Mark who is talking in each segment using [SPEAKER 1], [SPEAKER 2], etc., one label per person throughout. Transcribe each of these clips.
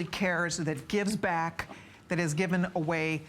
[SPEAKER 1] cares, that gives back, that has given away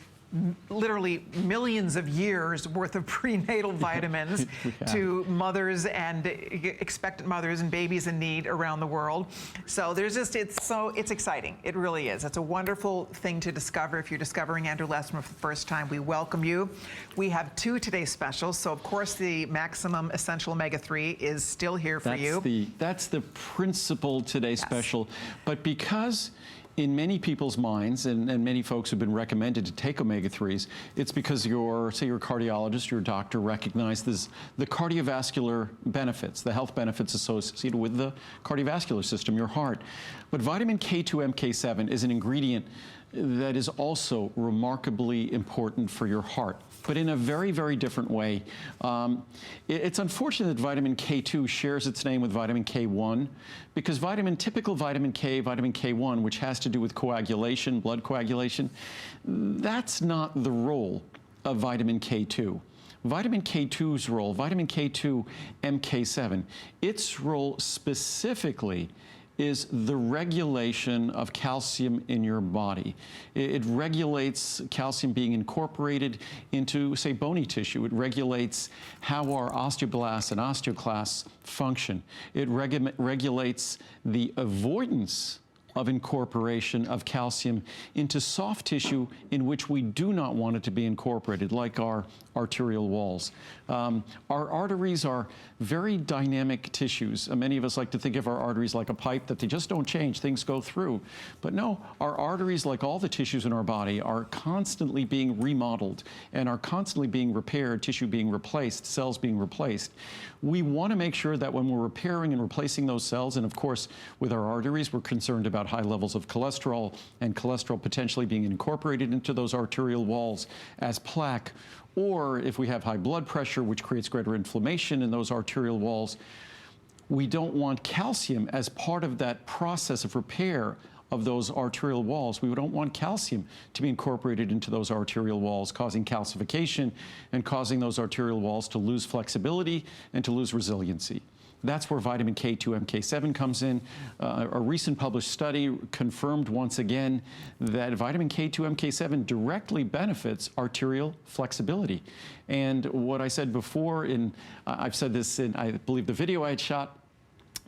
[SPEAKER 1] literally millions of years worth of prenatal vitamins to mothers and expectant mothers and babies in need around the world. So there's just, it's exciting. It really is. It's a wonderful thing to discover. If you're discovering Andrew Lessman for the first time, we welcome you. We have two today's specials. So of course the Maximum Essential Omega-3 is still here for you.
[SPEAKER 2] That's the principal today special. But because in many people's minds, and many folks have been recommended to take omega-3s, it's because say your cardiologist, your doctor recognizes the cardiovascular benefits, the health benefits associated with the cardiovascular system, your heart. But vitamin K2 MK7 is an ingredient that is also remarkably important for your heart, but in a very, very different way. It's unfortunate that vitamin K2 shares its name with vitamin K1, because typical vitamin K, vitamin K1, which has to do with coagulation, blood coagulation, that's not the role of vitamin K2. Vitamin K2's role, vitamin K2 MK7, its role specifically is the regulation of calcium in your body. It regulates calcium being incorporated into, say, bony tissue. It regulates how our osteoblasts and osteoclasts function. It regulates the avoidance of incorporation of calcium into soft tissue in which we do not want it to be incorporated, like our arterial walls. Our arteries are very dynamic tissues. Many of us like to think of our arteries like a pipe that they just don't change, things go through. But no, our arteries, like all the tissues in our body, are constantly being remodeled and are constantly being repaired, tissue being replaced, cells being replaced. We want to make sure that when we're repairing and replacing those cells, and of course with our arteries, we're concerned about high levels of cholesterol and cholesterol potentially being incorporated into those arterial walls as plaque, or if we have high blood pressure, which creates greater inflammation in those arterial walls. We don't want calcium as part of that process of repair of those arterial walls. We don't want calcium to be incorporated into those arterial walls, causing calcification and causing those arterial walls to lose flexibility and to lose resiliency. That's where vitamin K2 MK7 comes in. A recent published study confirmed once again that vitamin K2 MK7 directly benefits arterial flexibility. And what I said before, I've said this in, I believe, the video I had shot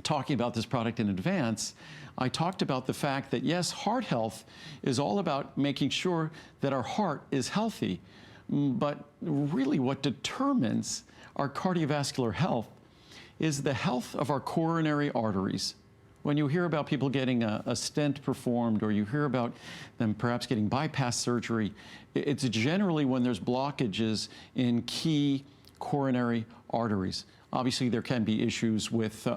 [SPEAKER 2] talking about this product in advance, I talked about the fact that yes, heart health is all about making sure that our heart is healthy, but really what determines our cardiovascular health is the health of our coronary arteries. When you hear about people getting a stent performed, or you hear about them perhaps getting bypass surgery, it's generally when there's blockages in key coronary arteries. Obviously, there can be issues with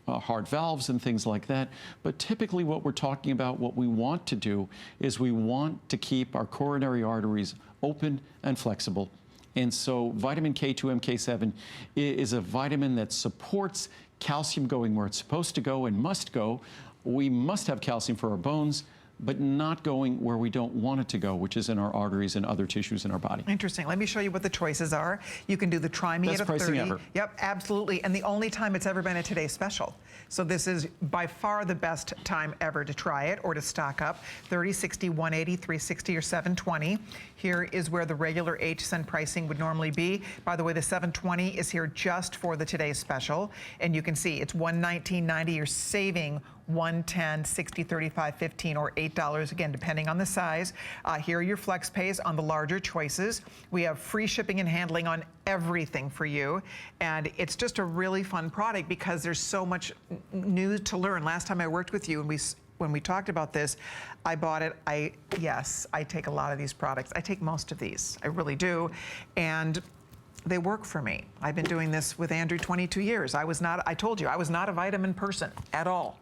[SPEAKER 2] heart valves and things like that, but typically what we're talking about, what we want to do is we want to keep our coronary arteries open and flexible. And so vitamin K2 MK7 is a vitamin that supports calcium going where it's supposed to go and must go. We must have calcium for our bones, but not going where we don't want it to go, which is in our arteries and other tissues in our body.
[SPEAKER 1] Interesting. Let me show you what the choices are. You can do the Try Me at a 30.
[SPEAKER 2] Best pricing ever.
[SPEAKER 1] Yep, absolutely. And the only time it's ever been a Today's Special. So this is by far the best time ever to try it or to stock up. 30, 60, 180, 360, or 720. Here is where the regular HSN pricing would normally be. By the way, the 720 is here just for the Today's Special. And you can see it's $119.90. You're saving $110, $60, $35, $15, or $8, again, depending on the size. Here are your flex pays on the larger choices. We have free shipping and handling on everything for you. And it's just a really fun product because there's so much new to learn. Last time I worked with you and when we talked about this, I bought it. Yes, I take a lot of these products. I take most of these, I really do. And they work for me. I've been doing this with Andrew 22 years. I told you, I was not a vitamin person at all.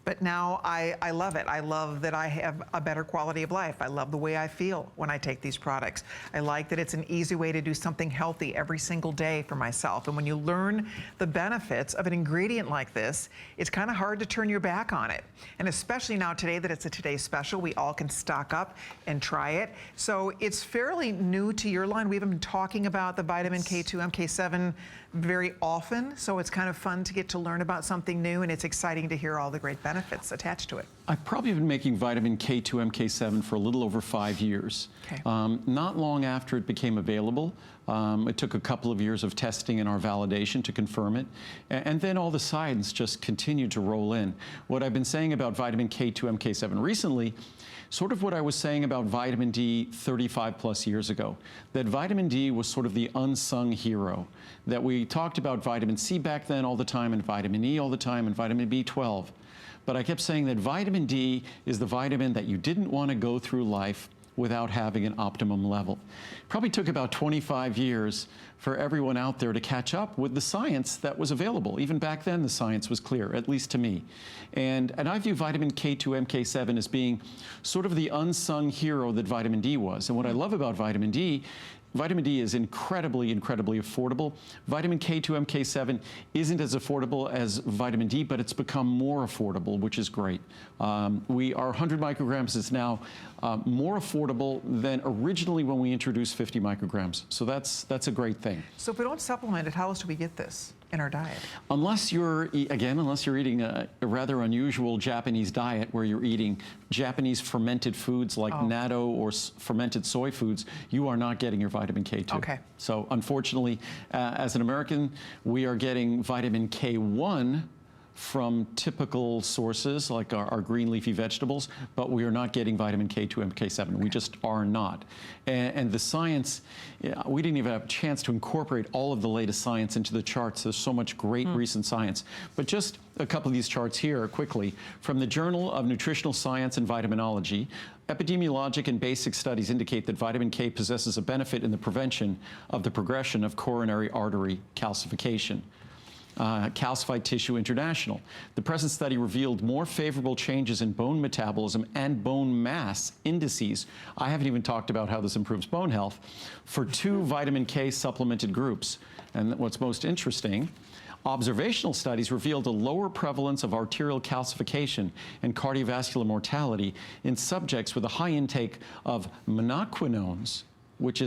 [SPEAKER 1] But now I love it. I love that I have a better quality of life. I love the way I feel when I take these products. I like that it's an easy way to do something healthy every single day for myself. And when you learn the benefits of an ingredient like this, it's kind of hard to turn your back on it. And especially now today that it's a Today's Special, we all can stock up and try it. So it's fairly new to your line. We haven't been talking about the vitamin K2 MK7 very often, so it's kind of fun to get to learn about something new, and it's exciting to hear all the great benefits attached to it.
[SPEAKER 2] I've probably been making vitamin K2 MK7 for a little over 5 years.
[SPEAKER 1] Okay.
[SPEAKER 2] Not long after it became available, it took a couple of years of testing and our validation to confirm it. And then all the science just continued to roll in. What I've been saying about vitamin K2 MK7 recently, sort of what I was saying about vitamin D 35 plus years ago, that vitamin D was sort of the unsung hero, that we talked about vitamin C back then all the time, and vitamin E all the time, and vitamin B12. But I kept saying that vitamin D is the vitamin that you didn't want to go through life without having an optimum level. Probably took about 25 years for everyone out there to catch up with the science that was available. Even back then, the science was clear, at least to me. And I view vitamin K2 MK7 as being sort of the unsung hero that vitamin D was. And what I love about vitamin D is incredibly, incredibly affordable. Vitamin K2 MK7 isn't as affordable as vitamin D, but it's become more affordable, which is great. Our 100 micrograms is now more affordable than originally when we introduced 50 micrograms. So that's a great thing.
[SPEAKER 1] So if we don't supplement it, how else do we get this in our diet?
[SPEAKER 2] Unless you're eating a rather unusual Japanese diet where you're eating Japanese fermented foods like natto or fermented soy foods, you are not getting your vitamin K2.
[SPEAKER 1] Okay.
[SPEAKER 2] So unfortunately, as an American, we are getting vitamin K1 from typical sources like our green leafy vegetables, but we are not getting vitamin K2 MK7. We just are not. And the science, we didn't even have a chance to incorporate all of the latest science into the charts. There's so much great recent science. But just a couple of these charts here quickly. From the Journal of Nutritional Science and Vitaminology, epidemiologic and basic studies indicate that vitamin K possesses a benefit in the prevention of the progression of coronary artery calcification. Calcified Tissue International. The present study revealed more favorable changes in bone metabolism and bone mass indices. I haven't even talked about how this improves bone health for 2 vitamin K supplemented groups. And what's most interesting, observational studies revealed a lower prevalence of arterial calcification and cardiovascular mortality in subjects with a high intake of monoquinones,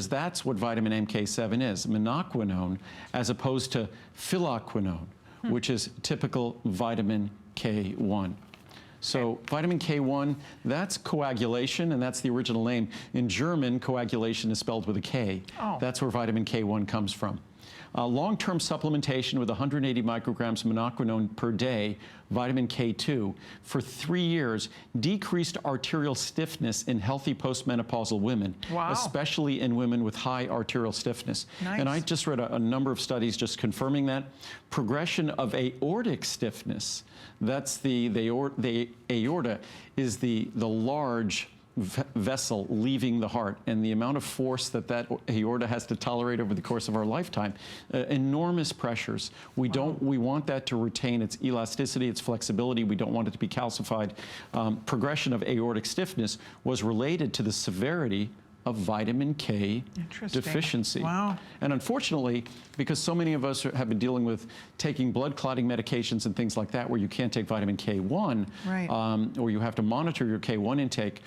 [SPEAKER 2] that's what vitamin MK7 is, monoquinone, as opposed to phylloquinone, which is typical vitamin K1. So vitamin K1, that's coagulation, and that's the original name. In German, coagulation is spelled with a K. That's where vitamin K1 comes from. Long-term supplementation with 180 micrograms monoquinone per day, vitamin K2, for 3 years decreased arterial stiffness in healthy postmenopausal women, especially in women with high arterial stiffness. And I just read a number of studies just confirming that. Progression of aortic stiffness, that's the aorta is the large vessel leaving the heart, and the amount of force that aorta has to tolerate over the course of our lifetime, enormous pressures. We want that to retain its elasticity, its flexibility. We don't want it to be calcified. Progression of aortic stiffness was related to the severity of vitamin K deficiency. And unfortunately, because so many of us have been dealing with taking blood clotting medications and things like that where you can't take vitamin K1, or you have to monitor your K1 intake,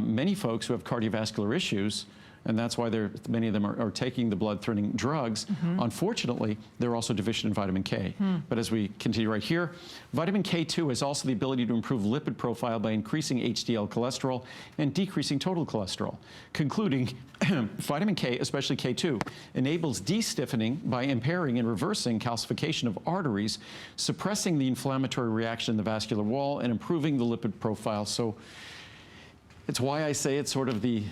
[SPEAKER 2] many folks who have cardiovascular issues, and that's why many of them are taking the blood-thinning drugs. Unfortunately, they're also deficient in vitamin K. But as we continue right here, vitamin K2 has also the ability to improve lipid profile by increasing HDL cholesterol and decreasing total cholesterol. Concluding, vitamin K, especially K2, enables de-stiffening by impairing and reversing calcification of arteries, suppressing the inflammatory reaction in the vascular wall, and improving the lipid profile. So it's why I say it's sort of the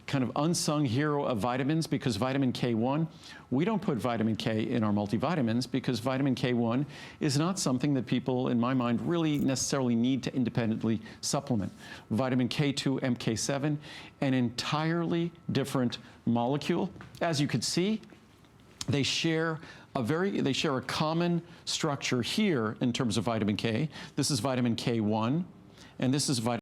[SPEAKER 2] kind of unsung hero of vitamins, because vitamin K1, we don't put vitamin K in our multivitamins because vitamin K1 is not something that people, in my mind, really necessarily need to independently supplement. Vitamin K2 MK7, an entirely different molecule. As you could see, they share a common structure here in terms of vitamin K. This is vitamin K1, and this is vitamin